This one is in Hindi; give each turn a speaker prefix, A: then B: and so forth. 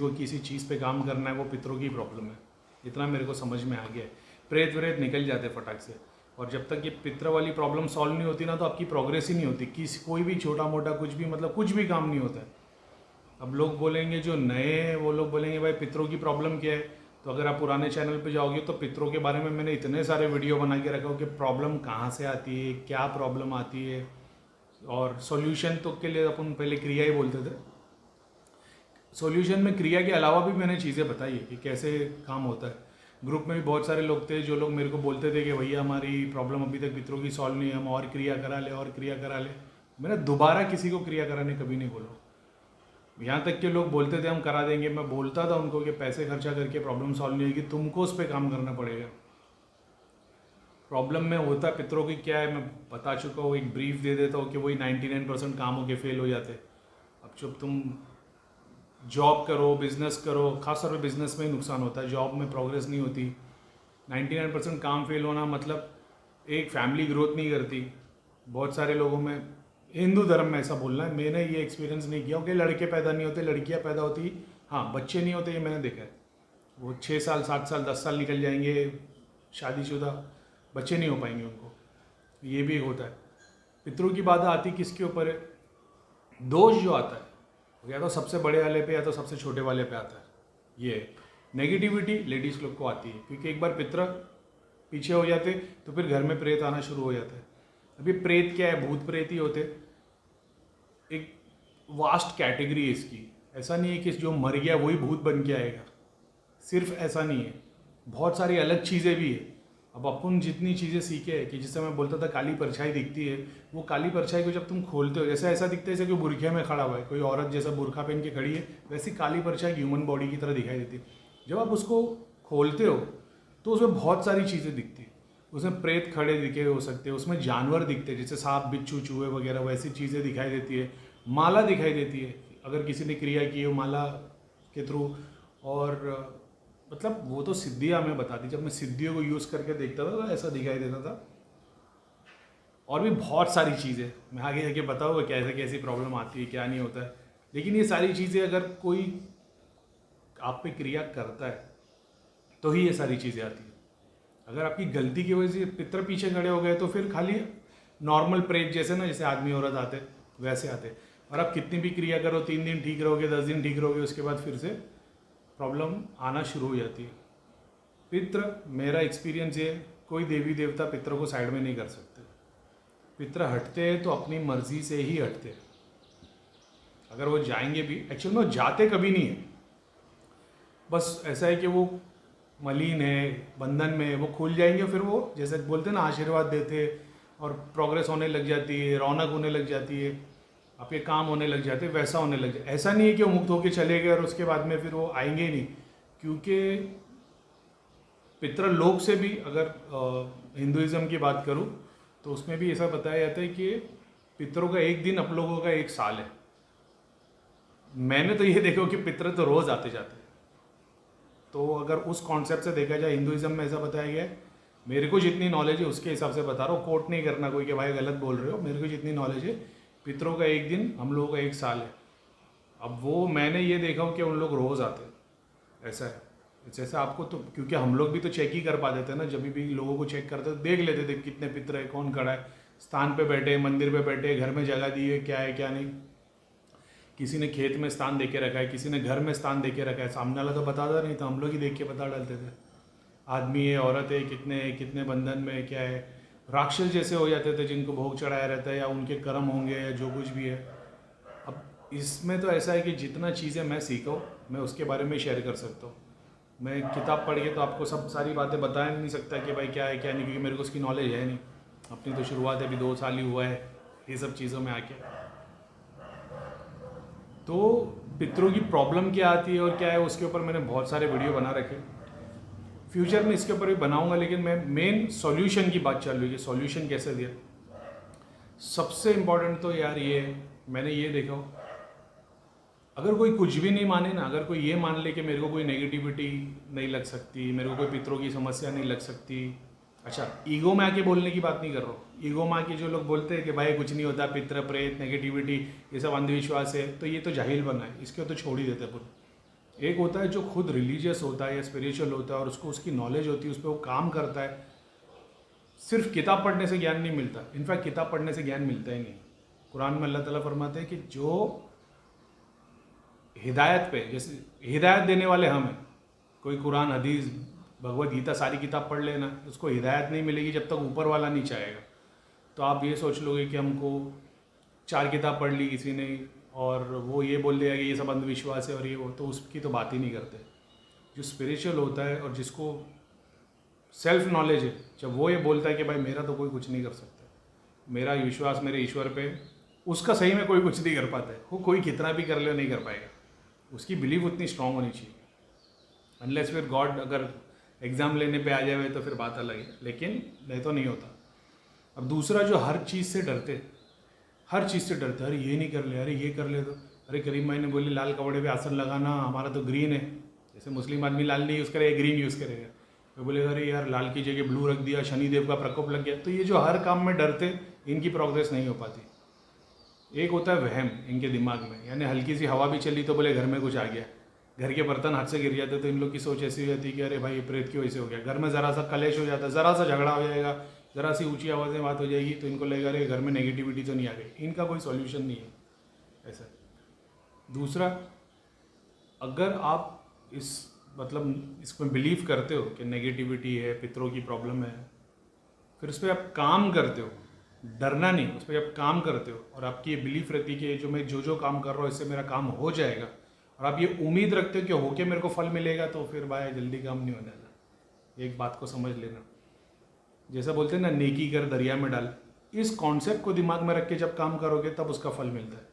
A: को किसी चीज़ पे काम करना है वो पितरों की प्रॉब्लम है, इतना मेरे को समझ में आ गया है। प्रेत व्रेत निकल जाते फटाक से, और जब तक ये पितर वाली प्रॉब्लम सॉल्व नहीं होती ना तो आपकी प्रोग्रेस ही नहीं होती, कोई भी छोटा मोटा कुछ भी मतलब कुछ भी काम नहीं होता है। अब लोग बोलेंगे जो नए हैं वो लोग बोलेंगे भाई पितरों की प्रॉब्लम क्या है, तो अगर आप पुराने चैनल पे जाओगे तो पितरों के बारे में मैंने इतने सारे वीडियो बना के रखा हो कि प्रॉब्लम कहाँ से आती है, क्या प्रॉब्लम आती है, और सॉल्यूशन तो के लिए अपन पहले क्रिया ही बोलते थे। सॉल्यूशन में क्रिया के अलावा भी मैंने चीज़ें बताई है कि कैसे काम होता है। ग्रुप में भी बहुत सारे लोग थे जो लोग मेरे को बोलते थे कि भैया हमारी प्रॉब्लम अभी तक पितरों की सॉल्व नहीं है, हम और क्रिया करा ले और क्रिया करा ले। मैंने दोबारा किसी को क्रिया कराने कभी नहीं बोला। यहाँ तक के लोग बोलते थे हम करा देंगे, मैं बोलता था उनको कि पैसे खर्चा करके प्रॉब्लम सॉल्व नहीं होगी, तुमको उस पर काम करना पड़ेगा। प्रॉब्लम में होता पितरों की क्या है मैं बता चुका हूँ, एक ब्रीफ दे देता हूँ कि वही 99% काम होके फेल हो जाते। अब जब तुम जॉब करो, बिजनेस करो, खासतौर पर बिजनेस में ही नुकसान होता है, जॉब में प्रोग्रेस नहीं होती। 99% काम फेल होना मतलब एक फैमिली ग्रोथ नहीं करती। बहुत सारे लोगों में, हिंदू धर्म में ऐसा बोलना है, मैंने ये एक्सपीरियंस नहीं किया कि लड़के पैदा नहीं होते, लड़कियां पैदा होती, हाँ बच्चे नहीं होते, ये मैंने देखा है। वो 6 साल 7 साल 10 साल निकल जाएंगे, शादीशुदा बच्चे नहीं हो पाएंगे उनको, ये भी होता है। पितरों की बात आती किसके ऊपर है, दोष जो आता है या तो सबसे बड़े वाले पे या तो सबसे छोटे वाले पे आता है। ये नेगेटिविटी लेडीज़ लोग को आती है, क्योंकि एक बार पितर पीछे हो जाते तो फिर घर में प्रेत आना शुरू हो जाता है। अभी प्रेत क्या है, भूत प्रेत ही होते, एक वास्ट कैटेगरी है इसकी। ऐसा नहीं है कि जो मर गया वही भूत बन के आएगा, सिर्फ ऐसा नहीं है, बहुत सारी अलग चीज़ें भी है। अब अपन जितनी चीज़ें सीखे हैं कि जिससे मैं बोलता था काली परछाई दिखती है, वो काली परछाई को जब तुम खोलते हो जैसे ऐसा दिखता है जैसे कोई बुरखे में खड़ा हुआ है, कोई औरत जैसा बुरखा पहन के खड़ी है, वैसी काली परछाई ह्यूमन बॉडी की तरह दिखाई देती है। जब आप उसको खोलते हो तो उसमें बहुत सारी चीज़ें दिखती है। उसमें प्रेत खड़े दिखे हो सकते हैं, उसमें जानवर दिखते हैं जैसे सांप बिच्छू चूहे वगैरह, वैसी चीज़ें दिखाई देती है। माला दिखाई देती है अगर किसी ने क्रिया की हो माला के थ्रू, और मतलब वो तो सिद्धियाँ हमें बताती, जब मैं सिद्धियों को यूज़ करके देखता था तो ऐसा दिखाई देता था। और भी बहुत सारी चीज़ें मैं आगे जाके बताऊँगा कैसे कैसी प्रॉब्लम आती है, क्या नहीं होता है। लेकिन ये सारी चीज़ें अगर कोई आप पे क्रिया करता है तो ही ये सारी चीज़ें आती है। अगर आपकी गलती की वजह से पितर पीछे खड़े हो गए तो फिर खाली नॉर्मल प्रेत जैसे ना, जैसे आदमी औरत आते वैसे आते। और आप कितनी भी क्रिया करो, 3 दिन ठीक रहोगे, 10 दिन ठीक रहोगे, उसके बाद फिर से प्रॉब्लम आना शुरू हो जाती है। पितर, मेरा एक्सपीरियंस ये, कोई देवी देवता पितर को साइड में नहीं कर सकते। पितर हटते हैं तो अपनी मर्जी से ही हटते हैं। अगर वो जाएंगे भी, एक्चुअल में वो जाते कभी नहीं है, बस ऐसा है कि वो मलिन है, बंधन में, वो खुल जाएंगे, फिर वो जैसे बोलते हैं ना आशीर्वाद देते और प्रोग्रेस होने लग जाती है, रौनक होने लग जाती है, आपके काम होने लग जाते हैं, वैसा होने लग जाए। ऐसा नहीं है कि वो मुक्त होकर चले गए और उसके बाद में फिर वो आएंगे ही नहीं, क्योंकि पितृ लोक से भी अगर हिंदुइज्म की बात करूँ तो उसमें भी ऐसा बताया जाता है कि पितरों का एक दिन, आप लोगों का एक साल है। मैंने तो ये देखा कि पितर तो रोज़ आते जाते हैं। तो अगर उस कॉन्सेप्ट से देखा जाए, हिंदुइज्म में ऐसा बताया गया है। मेरे को जितनी नॉलेज है उसके हिसाब से बता रहा हूँ, कोट नहीं करना कोई कि भाई गलत बोल रहे हो, मेरे को जितनी नॉलेज है, पितरों का एक दिन, हम लोगों का एक साल है। अब वो मैंने ये देखा हूँ कि उन लोग रोज़ आते हैं, ऐसा है। जैसे आपको तो, क्योंकि हम लोग भी तो चेक ही कर पाते थे ना, जब भी लोगों को चेक करते देख लेते थे कितने पितर है, कौन खड़ा है, स्थान पे बैठे, मंदिर पे बैठे, घर में जगह दी है, क्या है क्या नहीं। किसी ने खेत में स्थान दे के रखा है, किसी ने घर में स्थान दे के रखा है, सामने वाला तो बताता नहीं था, हम लोग ही देख के बता डालते थे। आदमी है, औरत है, कितने बंधन में, क्या है। राक्षस जैसे हो जाते थे जिनको भोग चढ़ाया रहता है, या उनके कर्म होंगे या जो कुछ भी है। अब इसमें तो ऐसा है कि जितना चीज़ें मैं सीखा हूँ मैं उसके बारे में शेयर कर सकता हूँ। मैं किताब पढ़ के तो आपको सब सारी बातें बता नहीं सकता कि भाई क्या है क्या नहीं, क्योंकि मेरे को उसकी नॉलेज है नहीं। अपनी तो शुरुआत अभी 2 साल ही हुआ है ये सब चीज़ों में आके। तो पितरों की प्रॉब्लम क्या आती है और क्या है, उसके ऊपर मैंने बहुत सारे वीडियो बना रखे। फ्यूचर में इसके ऊपर भी बनाऊंगा, लेकिन मैं मेन सॉल्यूशन की बात चल रही है, सॉल्यूशन कैसे दिया। सबसे इम्पोर्टेंट तो यार ये, मैंने ये देखा, अगर कोई कुछ भी नहीं माने ना, अगर कोई ये मान ले कि मेरे को कोई नेगेटिविटी नहीं लग सकती, मेरे को कोई पितरों की समस्या नहीं लग सकती। अच्छा, ईगो में आके बोलने की बात नहीं कर रहा हूँ। ईगो में आके जो लोग बोलते हैं कि भाई कुछ नहीं होता, पितर प्रेत नेगेटिविटी ये सब अंधविश्वास है, तो ये तो जाहिल बना है, इसको तो छोड़ ही देते अपन। एक होता है जो खुद रिलीजियस होता है या स्पिरिचुअल होता है और उसको उसकी नॉलेज होती है, उस पर वो काम करता है। सिर्फ किताब पढ़ने से ज्ञान नहीं मिलता, इनफैक्ट किताब पढ़ने से ज्ञान मिलता ही नहीं। कुरान में अल्लाह ताला फरमाते हैं कि जो हिदायत पे, जैसे हिदायत देने वाले हम हैं, कोई कुरान हदीस भगवत गीता सारी किताब पढ़ लेना, उसको हिदायत नहीं मिलेगी जब तक ऊपर वाला नहीं चाहेगा। तो आप ये सोच लोगे कि हमको 4 किताब पढ़ ली किसी ने और वो ये बोल दिया कि ये सब अंधविश्वास है और ये वो, तो उसकी तो बात ही नहीं करते। जो स्पिरिचुअल होता है और जिसको सेल्फ नॉलेज है, जब वो ये बोलता है कि भाई मेरा तो कोई कुछ नहीं कर सकता, मेरा विश्वास मेरे ईश्वर पे, उसका सही में कोई कुछ नहीं कर पाता है। वो कोई कितना भी कर ले नहीं कर पाएगा, उसकी बिलीव उतनी स्ट्रांग होनी चाहिए। अनलेस फिर गॉड अगर एग्ज़ाम लेने पे आ जाए तो फिर बात अलग है, लेकिन नहीं तो नहीं होता। अब दूसरा जो हर चीज़ से डरते, हर चीज़ से डरते, अरे ये नहीं कर ले, अरे ये कर ले, तो अरे करीम भाई ने बोले लाल कपड़े पे आसन लगाना, हमारा तो ग्रीन है। जैसे मुस्लिम आदमी लाल नहीं यूज़ करेगा, ग्रीन यूज़ करेगा। वो बोले अरे यार लाल की जगह ब्लू रख दिया, शनिदेव का प्रकोप लग गया। तो ये जो हर काम में डरते, इनकी प्रोग्रेस नहीं हो पाती। एक होता है वहम इनके दिमाग में, यानी हल्की सी हवा भी चली तो बोले घर में कुछ आ गया, घर के बर्तन हाथ से गिर जाते तो इन लोग की सोच ऐसी हो जाती कि अरे भाई प्रेत की वजह से हो गया। घर में ज़रा सा कलेश हो जाता है, ज़रा सा झगड़ा हो जाएगा, ज़रा सी ऊंची आवाज़ में बात हो जाएगी तो इनको लगेगा अरे घर में नेगेटिविटी तो नहीं आ गई। इनका कोई सॉल्यूशन नहीं है ऐसा। दूसरा, अगर आप इस इसमें बिलीव करते हो कि नेगेटिविटी है, पितरों की प्रॉब्लम है, फिर उस पर आप काम करते हो, डरना नहीं, उस पर आप काम करते हो और आपकी ये बिलीफ रहती है कि जो मैं जो काम कर रहा हूँ इससे मेरा काम हो जाएगा, और आप ये उम्मीद रखते हो कि होके मेरे को फल मिलेगा, तो फिर भाई जल्दी काम नहीं होने वाला। एक बात को समझ लेना, जैसा बोलते हैं ना नेकी कर दरिया में डाल, इस कॉन्सेप्ट को दिमाग में रख के जब काम करोगे तब उसका फल मिलता है।